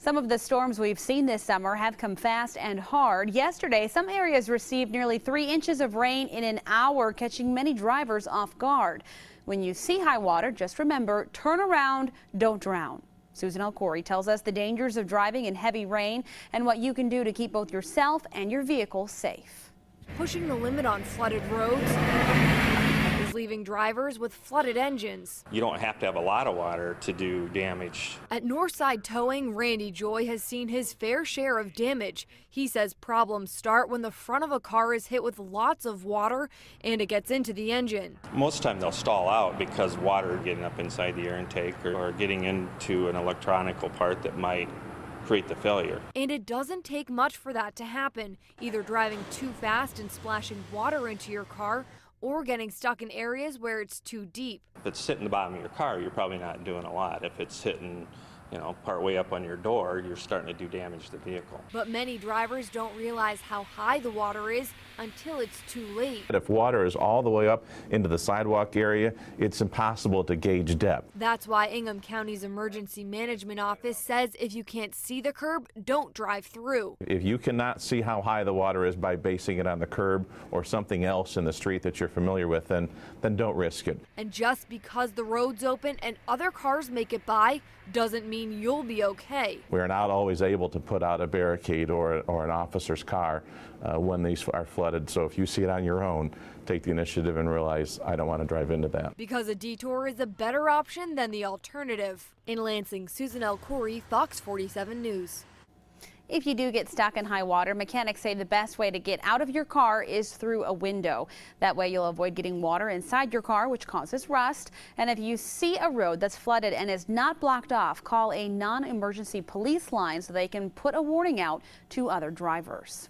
Some of the storms we've seen this summer have come fast and hard. Yesterday, some areas received nearly 3 inches of rain in an hour, catching many drivers off guard. When you see high water, just remember, turn around, don't drown. Susan Corey tells us the dangers of driving in heavy rain and what you can do to keep both yourself and your vehicle safe. Pushing the limit on flooded roads is leaving drivers with flooded engines. You don't have to have a lot of water to do damage. At Northside Towing, Randy Joy has seen his fair share of damage. He says problems start when the front of a car is hit with lots of water and it gets into the engine. Most of the time they'll stall out because water getting up inside the air intake or getting into an electronical part that might create the failure. And it doesn't take much for that to happen, either driving too fast and splashing water into your car or getting stuck in areas where it's too deep. If it's hitting the bottom of your car, you're probably not doing a lot. If it's hitting, part way up on your door, you're starting to do damage to the vehicle. But many drivers don't realize how high the water is until it's too late. If water is all the way up into the sidewalk area, it's impossible to gauge depth. That's why Ingham County's Emergency Management Office says if you can't see the curb, don't drive through. If you cannot see how high the water is by basing it on the curb or something else in the street that you're familiar with, then don't risk it. And just because the road's open and other cars make it by doesn't mean you'll be okay. We're not always able to put out a barricade or an officer's car when these are flooded. So if you see it on your own, take the initiative and realize I don't want to drive into that. Because a detour is a better option than the alternative. In Lansing, Susan Corey, Fox 47 News. If you do get stuck in high water, mechanics say the best way to get out of your car is through a window. That way you'll avoid getting water inside your car, which causes rust. And if you see a road that's flooded and is not blocked off, call a non-emergency police line so they can put a warning out to other drivers.